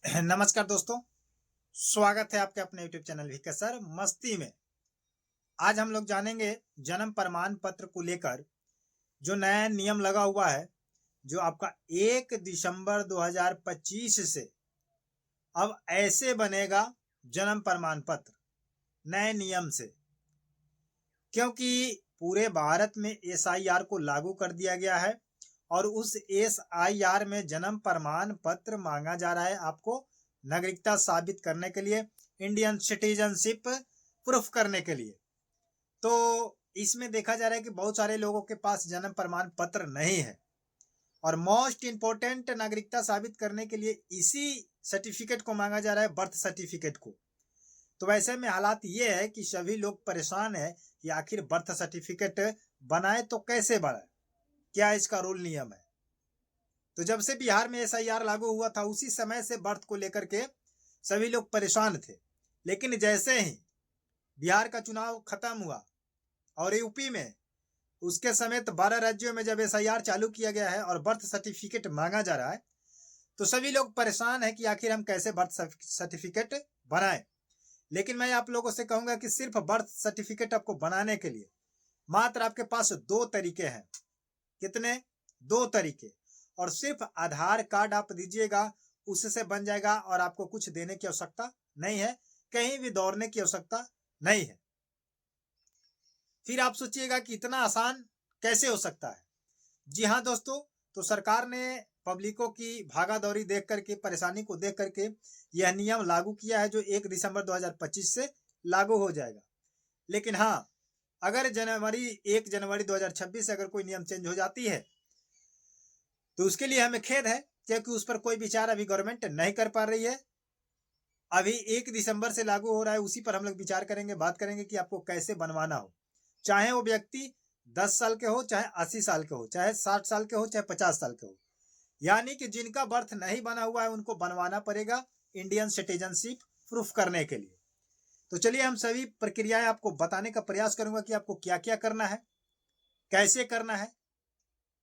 नमस्कार दोस्तों, स्वागत है आपके अपने YouTube चैनल वीके सर मस्ती में। आज हम लोग जानेंगे जन्म प्रमाण पत्र को लेकर जो नया नियम लगा हुआ है, जो आपका 1 दिसंबर 2025 से अब ऐसे बनेगा जन्म प्रमाण पत्र नए नियम से। क्योंकि पूरे भारत में एसआईआर को लागू कर दिया गया है और उस एसआईआर में जन्म प्रमाण पत्र मांगा जा रहा है आपको नागरिकता साबित करने के लिए, इंडियन सिटीजनशिप प्रूफ करने के लिए। तो इसमें देखा जा रहा है कि बहुत सारे लोगों के पास जन्म प्रमाण पत्र नहीं है और मोस्ट इंपोर्टेंट नागरिकता साबित करने के लिए इसी सर्टिफिकेट को मांगा जा रहा है, बर्थ सर्टिफिकेट को। तो वैसे में हालात ये है कि सभी लोग परेशान है कि आखिर बर्थ सर्टिफिकेट बनाए तो कैसे बनाए, क्या इसका रूल नियम है। तो जब से बिहार में एसआईआर लागू हुआ था उसी समय से बर्थ को लेकर के सभी लोग परेशान थे। लेकिन जैसे ही बिहार का चुनाव खत्म हुआ और यूपी में उसके समेत 12 राज्यों में जब एसआईआर चालू किया गया है और बर्थ सर्टिफिकेट मांगा जा रहा है, तो सभी लोग परेशान है कि आखिर हम कैसे बर्थ सर्टिफिकेट बनाए। लेकिन मैं आप लोगों से कहूंगा कि सिर्फ बर्थ सर्टिफिकेट आपको बनाने के लिए मात्र आपके पास 2 तरीके हैं। कितने? 2 तरीके। और सिर्फ आधार कार्ड आप दीजिएगा, उससे बन जाएगा और आपको कुछ देने की आवश्यकता नहीं है, कहीं भी दौड़ने की आवश्यकता नहीं है। फिर आप सोचिएगा कि इतना आसान कैसे हो सकता है। जी हाँ दोस्तों, तो सरकार ने पब्लिकों की भागा दौड़ी देख करके, परेशानी को देख करके यह नियम लागू किया है जो 1 दिसंबर 2025 से लागू हो जाएगा। लेकिन हाँ, अगर 1 जनवरी 2026 से अगर कोई नियम चेंज हो जाती है तो उसके लिए हमें खेद है, क्योंकि उस पर कोई विचार अभी गवर्नमेंट नहीं कर पा रही है। अभी 1 दिसंबर से लागू हो रहा है, उसी पर हम लोग विचार करेंगे, बात करेंगे कि आपको कैसे बनवाना हो। चाहे वो व्यक्ति 10 साल के हो, चाहे 80 साल के हो, चाहे 60 साल के हो, चाहे 50 साल के हो। यानी कि जिनका बर्थ नहीं बना हुआ है उनको बनवाना पड़ेगा इंडियन सिटीजनशिप प्रूफ करने के लिए। तो चलिए हम सभी प्रक्रियाएं आपको बताने का प्रयास करूंगा कि आपको क्या क्या करना है, कैसे करना है,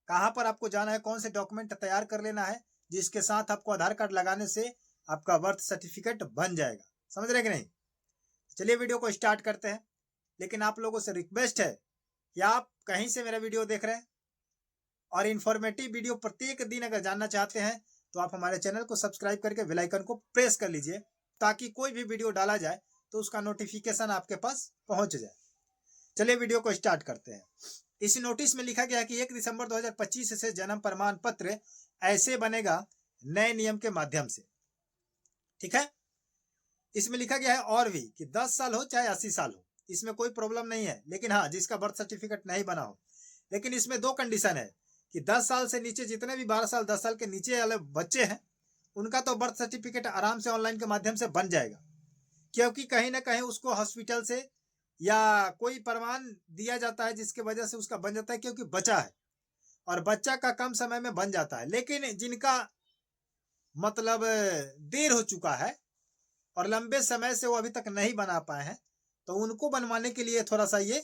कहाँ पर आपको जाना है, कौन से डॉक्यूमेंट तैयार कर लेना है, जिसके साथ आपको आधार कार्ड लगाने से आपका बर्थ सर्टिफिकेट बन जाएगा। समझ रहे कि नहीं? चलिए वीडियो को स्टार्ट करते हैं। लेकिन आप लोगों से रिक्वेस्ट है कि आप कहीं से मेरा वीडियो देख रहे हैं और इन्फॉर्मेटिव वीडियो प्रत्येक दिन अगर जानना चाहते हैं तो आप हमारे चैनल को सब्सक्राइब करके बेल आइकन को प्रेस कर लीजिए, ताकि कोई भी वीडियो डाला जाए तो उसका नोटिफिकेशन आपके पास पहुंच जाए। चलिए वीडियो को स्टार्ट करते हैं। इस नोटिस में लिखा गया है कि 1 दिसंबर 2025 से जन्म प्रमाण पत्र ऐसे बनेगा नए नियम के माध्यम से। ठीक है, इसमें लिखा गया है और भी कि 10 साल हो चाहे 80 साल हो, इसमें कोई प्रॉब्लम नहीं है। लेकिन हाँ, जिसका बर्थ सर्टिफिकेट नहीं बना हो, लेकिन इसमें 2 कंडीशन है कि 10 साल से नीचे जितने भी 12 साल 10 साल के नीचे वाले बच्चे हैं उनका तो बर्थ सर्टिफिकेट आराम से ऑनलाइन के माध्यम से बन जाएगा, क्योंकि कहीं ना कहीं उसको हॉस्पिटल से या कोई प्रमाण दिया जाता है जिसकी वजह से उसका बन जाता है, क्योंकि बचा है और बच्चा का कम समय में बन जाता है। लेकिन जिनका मतलब देर हो चुका है और लंबे समय से वो अभी तक नहीं बना पाए हैं, तो उनको बनवाने के लिए थोड़ा सा ये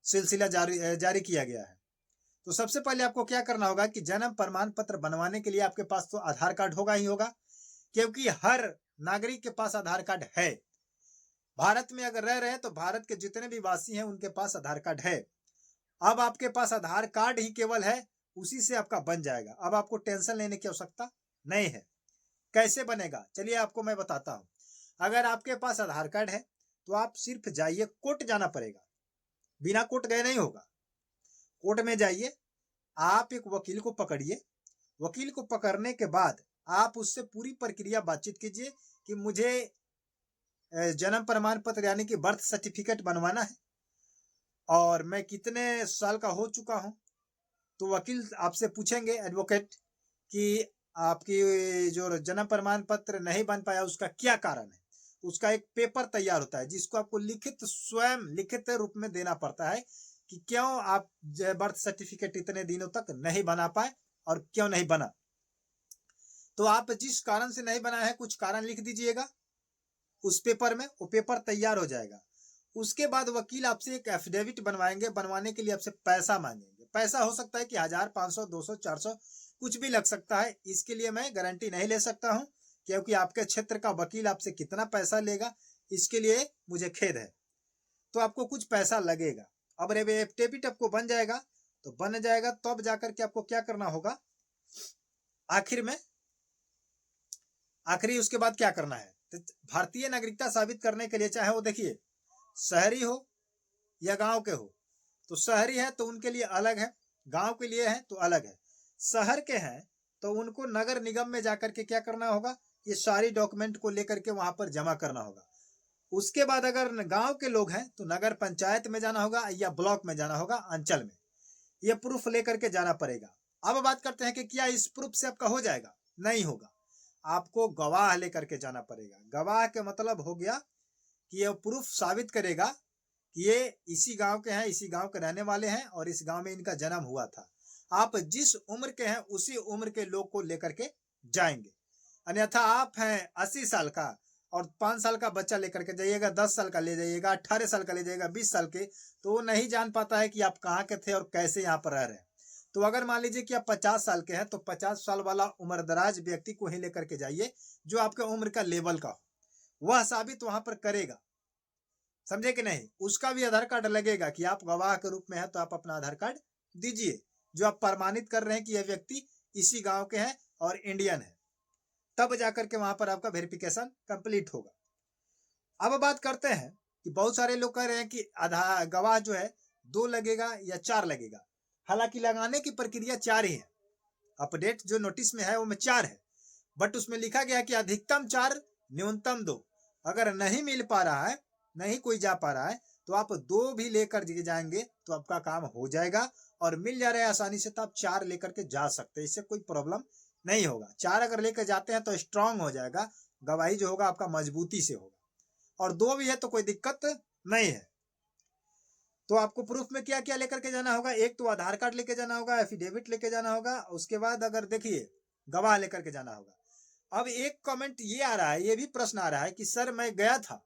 सिलसिला जारी किया गया है। तो सबसे पहले आपको क्या करना होगा कि जन्म प्रमाण पत्र बनवाने के लिए आपके पास तो आधार कार्ड होगा ही होगा, क्योंकि हर नागरिक के पास आधार कार्ड है। भारत में अगर रह रहे हैं तो भारत के जितने भी वासी हैं उनके पास आधार कार्ड है। अब आपके पास आधार कार्ड ही केवल है, उसी से आपका बन जाएगा। अब आपको टेंशन लेने की आवश्यकता नहीं है। कैसे बनेगा चलिए आपको मैं बताता हूं। अगर आपके पास आधार कार्ड है तो आप सिर्फ जाइए, कोर्ट जाना पड़ेगा, बिना कोर्ट गए नहीं होगा। कोर्ट में जाइए, आप एक वकील को पकड़िए, वकील को पकड़ने के बाद आप उससे पूरी प्रक्रिया बातचीत कीजिए कि मुझे जन्म प्रमाण पत्र यानी कि बर्थ सर्टिफिकेट बनवाना है और मैं कितने साल का हो चुका हूं। तो वकील आपसे पूछेंगे, एडवोकेट, कि आपकी जो जन्म प्रमाण पत्र नहीं बन पाया उसका क्या कारण है। उसका एक पेपर तैयार होता है जिसको आपको लिखित, स्वयं लिखित रूप में देना पड़ता है कि क्यों आप बर्थ सर्टिफिकेट इतने दिनों तक नहीं बना पाए और क्यों नहीं बना। तो आप जिस कारण से नहीं बना है कुछ कारण लिख दीजिएगा उस पेपर में, वो पेपर तैयार हो जाएगा। उसके बाद वकील आपसे एक एफिडेविट बनवाएंगे, बनवाने के लिए आपसे पैसा मांगेंगे। पैसा हो सकता है कि 1000, 500, 200, 400 कुछ भी लग सकता है। इसके लिए मैं गारंटी नहीं ले सकता हूं, क्योंकि आपके क्षेत्र का वकील आपसे कितना पैसा लेगा इसके लिए मुझे खेद है। तो आपको कुछ पैसा लगेगा। अब एफिडेविट आपको बन जाएगा तो बन जाएगा, तब जाकर के आपको क्या करना होगा, आखिरी उसके बाद क्या करना है, तो भारतीय नागरिकता साबित करने के लिए, चाहे वो देखिए शहरी हो या गांव के हो, तो शहरी है तो उनके लिए अलग है, गांव के लिए है तो अलग है। शहर के हैं तो उनको नगर निगम में जाकर के क्या करना होगा, ये सारी डॉक्यूमेंट को लेकर के वहां पर जमा करना होगा। उसके बाद अगर गांव के लोग हैं तो नगर पंचायत में जाना होगा या ब्लॉक में जाना होगा, अंचल में, ये प्रूफ लेकर के जाना पड़ेगा। अब बात करते हैं कि क्या इस प्रूफ से आपका हो जाएगा? नहीं होगा, आपको गवाह लेकर के जाना पड़ेगा। गवाह के मतलब हो गया कि ये प्रूफ साबित करेगा कि ये इसी गांव के हैं, इसी गांव के रहने वाले हैं और इस गांव में इनका जन्म हुआ था। आप जिस उम्र के हैं उसी उम्र के लोग को लेकर के जाएंगे। अन्यथा आप हैं 80 साल का और 5 साल का बच्चा लेकर के जाइएगा, 10 साल का ले जाइएगा, 18 साल का ले जाइएगा, 20 साल के, तो वो नहीं जान पाता है कि आप कहाँ के थे और कैसे यहाँ पर रह रहे हैं। तो अगर मान लीजिए कि आप 50 साल के हैं तो 50 साल वाला उम्रदराज व्यक्ति को ही लेकर के जाइए जो आपके उम्र का लेवल का हो, वह साबित वहां पर करेगा। समझे कि नहीं? उसका भी आधार कार्ड लगेगा कि आप गवाह के रूप में है तो आप अपना आधार कार्ड दीजिए जो आप प्रमाणित कर रहे हैं कि यह व्यक्ति इसी गांव के हैं और इंडियन है, तब जाकर के वहां पर आपका वेरिफिकेशन कंप्लीट होगा। अब बात करते हैं कि बहुत सारे लोग कह रहे हैं कि आधार गवाह जो है 2 लगेगा या 4 लगेगा। हालांकि लगाने की प्रक्रिया 4 ही है, अपडेट जो नोटिस में है वो में 4 है, बट उसमें लिखा गया कि अधिकतम 4 न्यूनतम 2। अगर नहीं मिल पा रहा है, नहीं कोई जा पा रहा है, तो आप 2 भी लेकर जाएंगे तो आपका काम हो जाएगा और मिल जा रहा है आसानी से, तो आप 4 लेकर के जा सकते हैं, इससे कोई प्रॉब्लम नहीं होगा। 4 अगर लेकर जाते हैं तो स्ट्रांग हो जाएगा, गवाही जो होगा आपका मजबूती से होगा, और 2 भी है तो कोई दिक्कत नहीं है। तो आपको प्रूफ में क्या क्या लेकर के जाना होगा, एक तो आधार कार्ड लेके जाना होगा, एफिडेविट लेके जाना होगा, उसके बाद अगर देखिए गवाह लेकर के जाना होगा। अब एक कमेंट ये आ रहा है, ये भी प्रश्न आ रहा है कि सर मैं गया था,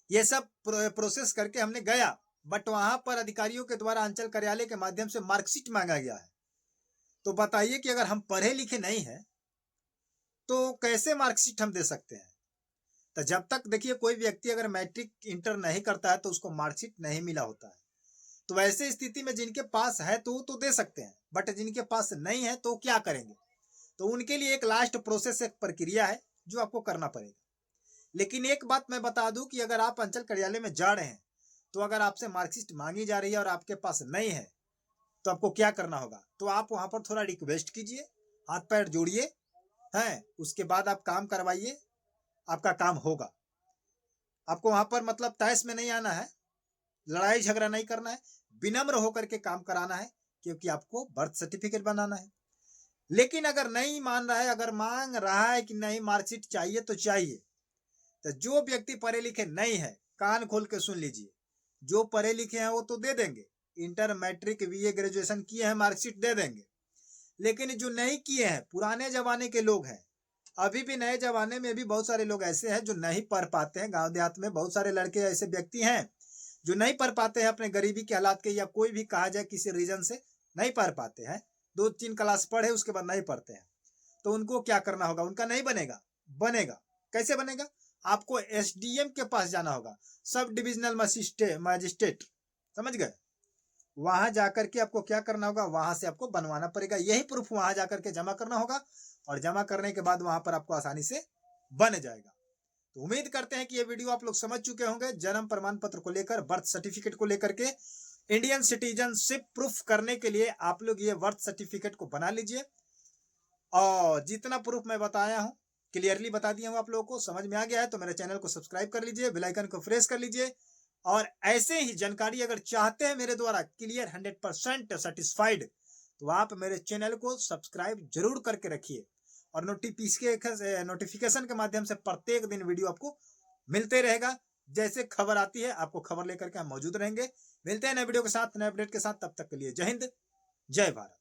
ये सब प्रोसेस करके हमने गया, बट वहां पर अधिकारियों के द्वारा अंचल कार्यालय के माध्यम से मार्कशीट मांगा गया है, तो बताइए कि अगर हम पढ़े लिखे नहीं है तो कैसे मार्कशीट हम दे सकते हैं? तो जब तक देखिए कोई व्यक्ति अगर मैट्रिक इंटर नहीं करता है तो उसको मार्कशीट नहीं मिला होता है। तो वैसे स्थिति में जिनके पास है तो दे सकते हैं, बट जिनके पास नहीं है तो क्या करेंगे? तो उनके लिए एक लास्ट प्रोसेस, एक प्रक्रिया है जो आपको करना पड़ेगा। लेकिन एक बात मैं बता दूं कि अगर आप अंचल कार्यालय में जा रहे हैं तो अगर आपसे मार्कशीट मांगी जा रही है और आपके पास नहीं है तो आपको क्या करना होगा, तो आप वहां पर थोड़ा रिक्वेस्ट कीजिए, हाथ पैर जोड़िए, हैं, उसके बाद आप काम करवाइए, आपका काम होगा। आपको वहां पर मतलब तहस में नहीं आना है, लड़ाई झगड़ा नहीं करना है, विनम्र होकर के काम कराना है, क्योंकि आपको बर्थ सर्टिफिकेट बनाना है। लेकिन अगर नहीं मान रहा है, अगर मांग रहा है कि नहीं मार्कशीट चाहिए तो चाहिए, तो जो व्यक्ति पढ़े लिखे नहीं है कान खोल के सुन लीजिए, जो पढ़े लिखे हैं वो तो दे देंगे, इंटर मैट्रिक बीए ग्रेजुएशन किए हैं मार्कशीट दे देंगे। लेकिन जो नहीं किए हैं, पुराने जमाने के लोग हैं, अभी भी नए जमाने में भी बहुत सारे लोग ऐसे हैं जो नहीं पढ़ पाते हैं। गांव देहात में बहुत सारे लड़के ऐसे व्यक्ति हैं जो नहीं पढ़ पाते हैं, अपने गरीबी के हालात के या कोई भी कहा जाए किसी रीजन से नहीं पढ़ पाते हैं, 2-3 क्लास पढ़े उसके बाद नहीं पढ़ते हैं, तो उनको क्या करना होगा, उनका नहीं बनेगा, बनेगा। कैसे बनेगा? आपको एसडीएम के पास जाना होगा, सब डिविजनल मजिस्ट्रेट, समझ गए? वहां जाकर के आपको क्या करना होगा, वहां से आपको बनवाना पड़ेगा, यही प्रूफ वहां जाकर के जमा करना होगा, और जमा करने के बाद वहां पर आपको आसानी से बन जाएगा। तो उम्मीद करते हैं कि ये वीडियो आप लोग समझ चुके होंगे। जन्म प्रमाण पत्र को लेकर, बर्थ सर्टिफिकेट को लेकर के, इंडियन सिटीजनशिप प्रूफ करने के लिए आप लोग ये बर्थ सर्टिफिकेट को बना लीजिए, और जितना प्रूफ मैं बताया हूं क्लियरली बता दिया हूं, आप लोगों को समझ में आ गया है तो मेरे चैनल को सब्सक्राइब कर लीजिए, बेल आइकन को प्रेस कर लीजिए, और ऐसे ही जानकारी अगर चाहते हैं मेरे द्वारा क्लियर 100% सेटिस्फाइड, तो आप मेरे चैनल को सब्सक्राइब जरूर करके रखिए, और नोटिफिकेशन के माध्यम से प्रत्येक दिन वीडियो आपको मिलते रहेगा। जैसे खबर आती है आपको खबर लेकर के हम मौजूद रहेंगे। मिलते हैं नए वीडियो के साथ, नए अपडेट के साथ, तब तक के लिए जय हिंद, जय भारत।